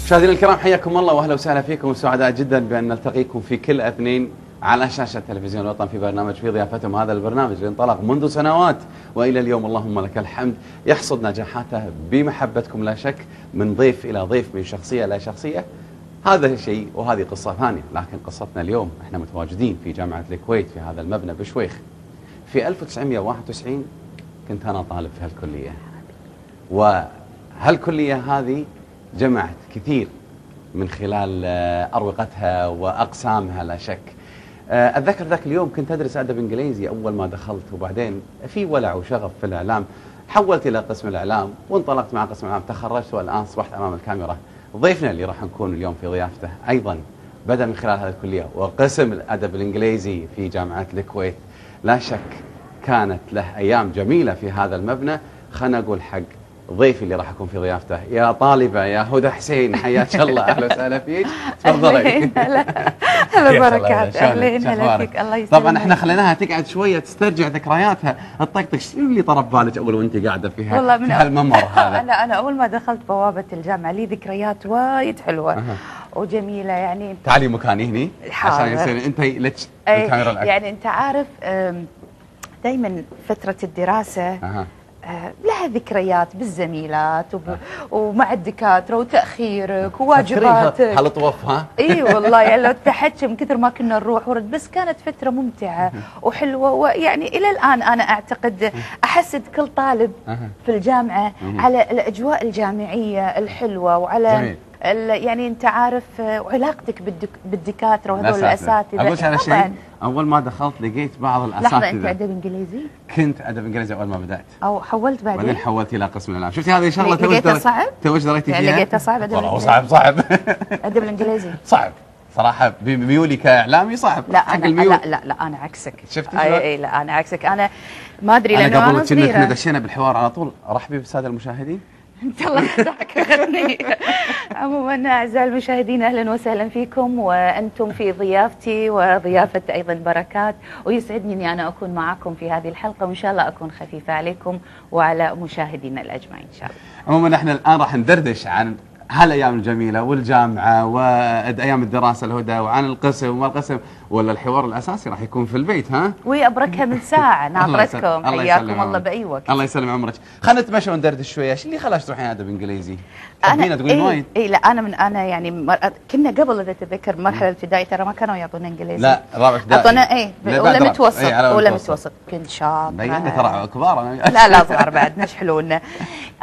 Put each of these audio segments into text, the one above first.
مشاهدينا الكرام، حياكم الله واهلا وسهلا فيكم، وسعداء جدا بان نلتقيكم في كل اثنين على شاشه تلفزيون الوطن في برنامج في ضيافتهم. هذا البرنامج اللي انطلق منذ سنوات والى اليوم اللهم لك الحمد يحصد نجاحاته بمحبتكم لا شك، من ضيف الى ضيف، من شخصيه الى شخصيه. هذا شيء وهذه قصه ثانيه، لكن قصتنا اليوم احنا متواجدين في جامعه الكويت في هذا المبنى بشويخ. في 1991 كنت انا طالب في هالكليه، وهالكليه هذه جمعت كثير من خلال أروقتها وأقسامها لا شك. أتذكر ذاك اليوم كنت أدرس أدب إنجليزي أول ما دخلت، وبعدين في ولع وشغف في الإعلام حولت إلى قسم الإعلام وانطلقت مع قسم الإعلام، تخرجت والآن أصبحت أمام الكاميرا. ضيفنا اللي راح نكون اليوم في ضيافته أيضا بدأ من خلال هذه الكلية وقسم الأدب الإنجليزي في جامعة الكويت. لا شك كانت له أيام جميلة في هذا المبنى. خلنا أقول حق ضيفي اللي راح اكون في ضيافته، يا طالبه يا هدى حسين، حياك الله، اهلا وسهلا فيك، تفضلي. هلا بركات، اهلين هلا فيك، الله يسلمك. طبعا احنا خليناها تقعد شويه تسترجع ذكرياتها، الطقطق. شنو اللي طرب بالك اول وانت قاعده فيها والله في هالممر هذا؟ انا اول ما دخلت بوابه الجامعه لي ذكريات وايد حلوه وجميله يعني. تعالي مكاني هني عشان يصير انت لك الكاميرا الأكبر. يعني انت عارف دائما فتره الدراسه لها ذكريات بالزميلات ومع الدكاتره وتاخيرك وواجباتك. هل طوف ها؟ اي والله يعني لو تحكي من كثر ما كنا نروح ورد، بس كانت فتره ممتعه وحلوه. ويعني الى الان انا اعتقد احسد كل طالب في الجامعه على الاجواء الجامعيه الحلوه وعلى يعني انت عارف وعلاقتك بالدكاتره وهذول الاساتذه. اقول على شيء، اول ما دخلت لقيت بعض الاساتذه. لحظه، انت ادب انجليزي؟ كنت ادب انجليزي اول ما بدات، او حولت بعدين حولت الى قسم الاعلام. شفتي هذه شغله لقيتها صعب؟ توش دريتي فيها؟ يعني لقيتها صعب ادب الانجليزي؟ صعب ادب الانجليزي صعب صراحه، بميولي كاعلامي صعب. لا أنا لا انا عكسك. شفتي؟ اي لا انا عكسك. انا ما ادري لانه انا قبل كنا دشينا بالحوار على طول. رحبي بالساده المشاهدين. انت الله يسعدك غني. عموما اعزائي المشاهدين، اهلا وسهلا فيكم، وانتم في ضيافتي وضيافه ايضا بركات، ويسعدني اني انا اكون معكم في هذه الحلقه، وان شاء الله اكون خفيفه عليكم وعلى مشاهدينا الاجمعين ان شاء الله. عموما احنا الان راح ندردش عن هالايام الجميله والجامعه وايام الدراسه الهدى، وعن القسم وما القسم، ولا الحوار الاساسي راح يكون في البيت. ها ويبركها من ساعه ناطرتكم. حياكم الله باي وقت. الله يسلم عمرك. خلينا نتمشى وندردش شويه. ايش اللي خلاك تروحين ادب انجليزي؟ انا تقولين وايد؟ اي لا انا يعني كنا قبل اذا تتذكر مرحله الابتدائي ترى ما كانوا يعطونا انجليزي. لا رابع ابتدائي اعطونا اولى متوسط. اولى متوسط كنت شاطره. بينا ترى كبار. لا صغار بعد نشحلونا.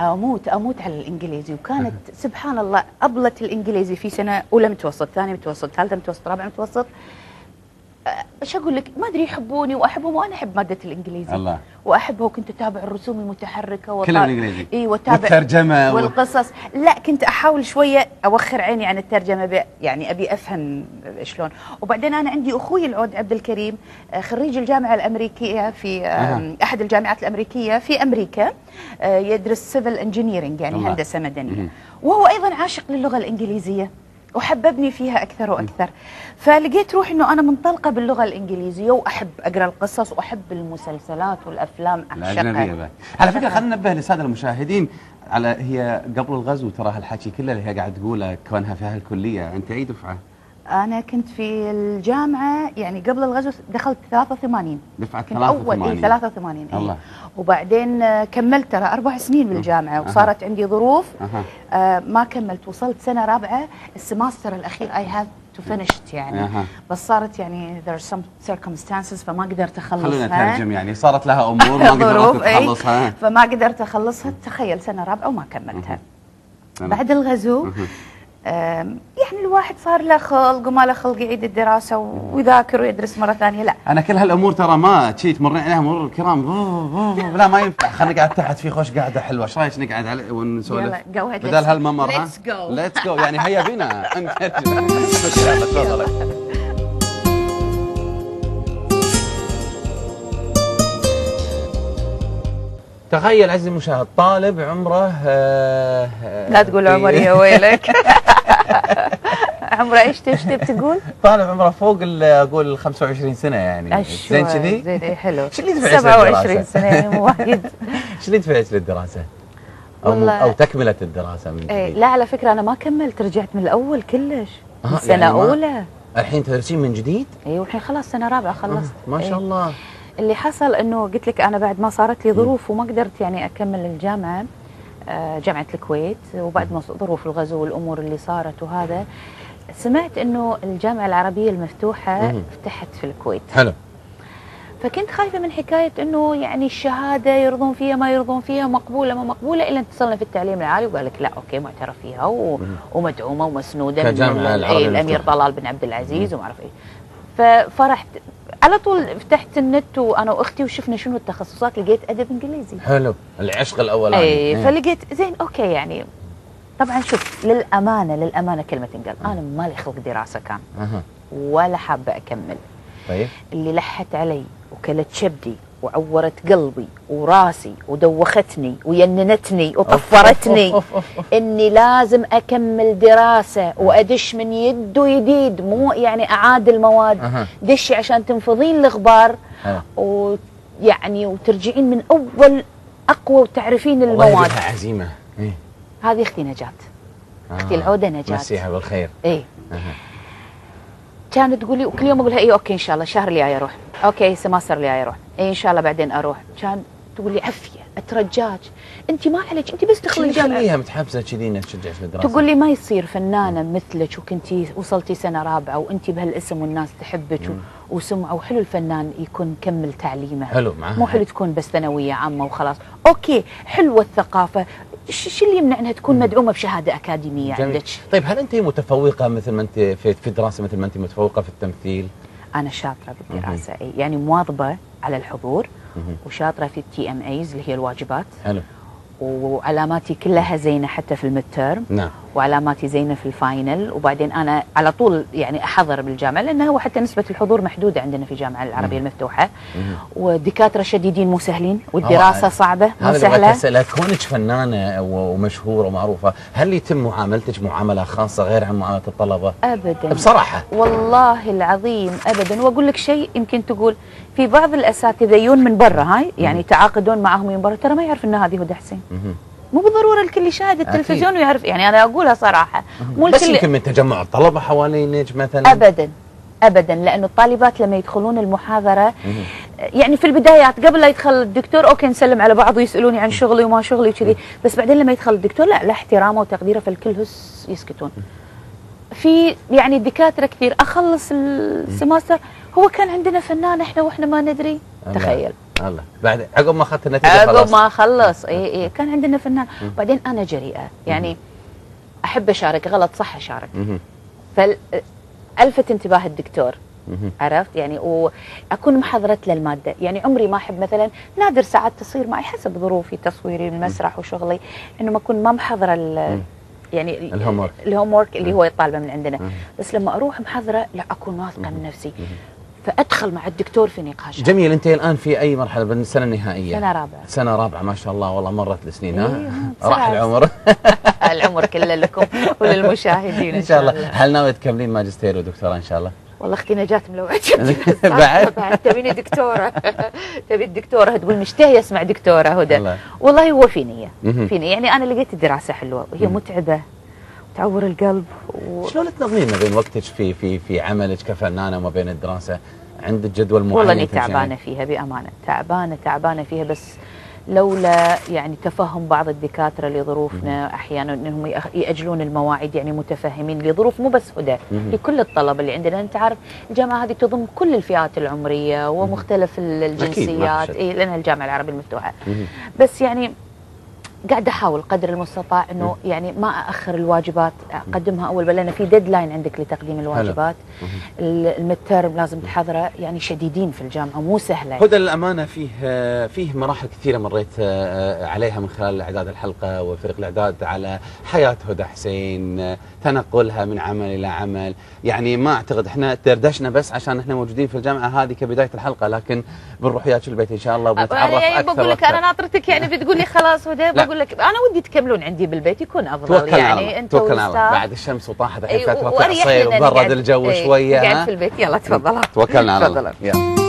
اموت على الانجليزي، وكانت سبحان الله ابلت الانجليزي في سنه اولى متوسط، ثاني متوسط، ثالثه متوسط، رابع متوسط. ايش اقول لك، ما ادري يحبوني واحبهم، وانا احب ماده الانجليزي. الله. واحبها، وكنت اتابع الرسوم المتحركه كلها بالانجليزي. اي واتابع والترجمه والقصص. لا كنت احاول شويه اوخر عيني عن الترجمه، يعني ابي افهم شلون. وبعدين انا عندي اخوي العود عبد الكريم خريج الجامعه الامريكيه في احد الجامعات الامريكيه في امريكا، يدرس سيفل انجينيرنج يعني هندسه مدنيه، وهو ايضا عاشق للغه الانجليزيه وحببني فيها اكثر واكثر. فلقيت روحي انه انا منطلقه باللغه الانجليزيه، واحب اقرا القصص واحب المسلسلات والافلام اعشقها. على فكره خلينا ننبه للساده المشاهدين على، هي قبل الغزو ترى هالحكي كله اللي هي قاعد تقوله كونها في هالكليه. انت اي دفعه؟ انا كنت في الجامعه يعني قبل الغزو دخلت 83 دفعه 83 الله. وبعدين كملت ترى 4 سنين بالجامعه، وصارت عندي ظروف ما كملت، وصلت سنه رابعه السماستر الاخير I had to finish يعني. بس صارت يعني there are some circumstances فما قدرت اخلصها. خلونا نترجم يعني، صارت لها امور ما قدرت تخلصها. فما قدرت اخلصها، تخيل سنه رابعه وما كملتها. بعد الغزو يعني الواحد صار له خلق وما له خلق يعيد الدراسه ويذاكر ويدرس مره ثانيه. لا انا كل هالامور ترى ما شي تمر عليها مرور الكرام. لا ما ينفع. خلينا نقعد تحت في خوش قاعده حلوه. ايش رايك نقعد على ونسولف بدل هالممر؟ ليتس جو يعني. هيا بينا. تفضل. تخيل عزيزي المشاهد، طالب عمره لا تقول عمري يا ويلك. عمره ايش تقول؟ طالب عمره فوق اقول 25 سنه يعني. زين كذي؟ زين حلو. ايش اللي دفعك 27 سنه يعني مو وايد. ايش اللي دفعك للدراسه؟ او تكمله الدراسه من جديد؟ لا على فكره انا ما كملت، رجعت من الاول كلش. سنه يعني اولى. الحين تدرسين من جديد؟ اي والحين خلاص سنه رابعه خلصت. ما شاء الله. اللي حصل انه قلت لك انا بعد ما صارت لي ظروف وما قدرت يعني اكمل الجامعه، جامعه الكويت، وبعد ما ظروف الغزو والامور اللي صارت وهذا، سمعت انه الجامعه العربيه المفتوحه فتحت في الكويت. حلو. فكنت خايفه من حكايه انه يعني الشهاده يرضون فيها ما يرضون فيها، مقبوله ما مقبوله، الا اتصلنا في التعليم العالي وقال لك لا اوكي معترف فيها ومدعومه ومسنوده من الامير طلال بن عبد العزيز وما اعرف ايه. ففرحت على طول، فتحت النت وانا واختي وشفنا شنو التخصصات، لقيت ادب انجليزي. حلو، العشق الاولاني. اي فلقيت زين اوكي يعني. طبعا شوف للامانه كلمه انقل، انا مالي خلق دراسه كان ولا حابه اكمل. طيب اللي لحت علي وكلت شبدي وعورت قلبي وراسي ودوختني ويننتني وطفرتني اني لازم اكمل دراسه وادش من يد ويديد، مو يعني اعاد المواد، دشي عشان تنفضين الغبار ويعني وترجعين من اول اقوى وتعرفين المواد. والله عزيمه. هذه اختي نجاة، اختي العوده نجاة، مسيها بالخير. ايه كانت تقول لي وكل يوم اقول لها اي اوكي ان شاء الله الشهر اللي جاي اروح، اوكي السمستر اللي جاي اروح، اي ان شاء الله بعدين اروح. كان تقول لي عفيه اترجاك انت ما عليك، انت بس تدخلي الجامعه. خليها متحمسه كذي انها تشجعك في الدراسه. تقول لي ما يصير فنانه مثلك وكنتي وصلتي سنه رابعه وانت بهالاسم والناس تحبك وسمعه، وحلو الفنان يكون كمل تعليمه. حلو معاها. مو حلو تكون بس ثانويه عامه وخلاص. اوكي حلوه الثقافه، شو اللي يمنع انها تكون مدعومه بشهاده اكاديميه عندك؟ طيب هل انت متفوقه مثل ما انت في الدراسه، مثل ما انت متفوقه في التمثيل؟ انا شاطره بالدراسه يعني مواظبه على الحضور وشاطره في التي ام ايز اللي هي الواجبات. حلو. وعلاماتي كلها زينه حتى في الميد تيرم. نعم. وعلاماتي زينه في الفاينل، وبعدين انا على طول يعني احضر بالجامعه، لانه هو حتى نسبه الحضور محدوده عندنا في الجامعه العربيه المفتوحه، والدكاتره شديدين مو سهلين، والدراسه صعبه مو سهله. هذا اسالك، كونك فنانه ومشهوره ومعروفه، هل يتم معاملتك معامله خاصه غير عن معامله الطلبه؟ ابدا بصراحه والله العظيم ابدا. واقول لك شيء يمكن تقول، في بعض الاساتذه يجون من برا هاي يعني تعاقدون معهم من برا، ترى ما يعرف ان هذه هدى حسين. مو بالضروره الكل يشاهد التلفزيون ويعرف، يعني انا اقولها صراحه مو بس يمكن من تجمع الطلبه حوالينك مثلا. ابدا لانه الطالبات لما يدخلون المحاضره يعني في البدايات قبل لا يدخل الدكتور اوكي نسلم على بعض ويسالوني عن شغلي وما شغلي وكذي، بس بعدين لما يدخل الدكتور لا احترامه وتقديره، فالكل هس يسكتون. في يعني دكاتره كثير اخلص السمستر هو كان عندنا فنان احنا واحنا ما ندري. تخيل الله بعد عقب ما اخذت النتيجه خلاص، عقب ما خلص اي كان عندنا فنان. بعدين انا جريئه يعني احب اشارك، غلط صح اشارك. فالفت انتباه الدكتور، عرفت يعني، واكون محضره للماده. يعني عمري ما احب مثلا، نادر ساعات تصير معي حسب ظروفي تصويري المسرح وشغلي، انه ما اكون ما محضره يعني الهوم ورك اللي هو يطالبه من عندنا. بس لما اروح محضره لا اكون واثقه من نفسي، فادخل مع الدكتور في نقاشات. جميل. انت الان في اي مرحله بالسنه النهائيه؟ سنه رابعه. سنه رابعه ما شاء الله، والله مرت السنين. راح العمر. العمر كله لكم وللمشاهدين ان شاء الله. هل ناوي تكملين ماجستير ودكتوراه ان شاء الله؟ والله اختي نجاة ملوعتني بعد تبيني دكتوره تبي الدكتوره تقول مشتهيه اسمع دكتوره هدى. والله هو في نيه يعني انا لقيت الدراسه حلوه وهي متعبه تعور القلب شلون تنظمين ما بين وقتك في عملك كفنانه وما بين الدراسه؟ عندك جدول معين؟ والله اني تعبانه فيها بامانه، تعبانه فيها، بس لولا يعني تفهم بعض الدكاتره لظروفنا احيانا انهم ياجلون المواعيد، يعني متفهمين لظروف مو بس هدى، لكل الطلبه اللي عندنا. انت عارف الجامعه هذه تضم كل الفئات العمريه ومختلف الجنسيات، لانها الجامعه العربيه المفتوحه. بس يعني قاعده احاول قدر المستطاع انه يعني ما اخر الواجبات، اقدمها اول، لان في ديدلاين عندك لتقديم الواجبات. الميد تيرم لازم تحضره، يعني شديدين في الجامعه مو سهله. هدى للامانه فيه مراحل كثيره مريت عليها من خلال اعداد الحلقه وفريق الاعداد على حياه هدى حسين، تنقلها من عمل الى عمل. يعني ما اعتقد احنا دردشنا بس عشان احنا موجودين في الجامعه هذه كبدايه الحلقه، لكن بنروح وياك البيت ان شاء الله وبنتعرف اكثر. بقول لك انا ناطرتك، يعني بتقول لي خلاص هدى، بقول لك انا ودي تكملون عندي بالبيت يكون افضل. يعني انت توكلنا بعد الشمس وطاحت الحين فتره تعصير وبرد الجو شويه. قاعد في البيت، يلا تفضل. توكلنا على الله.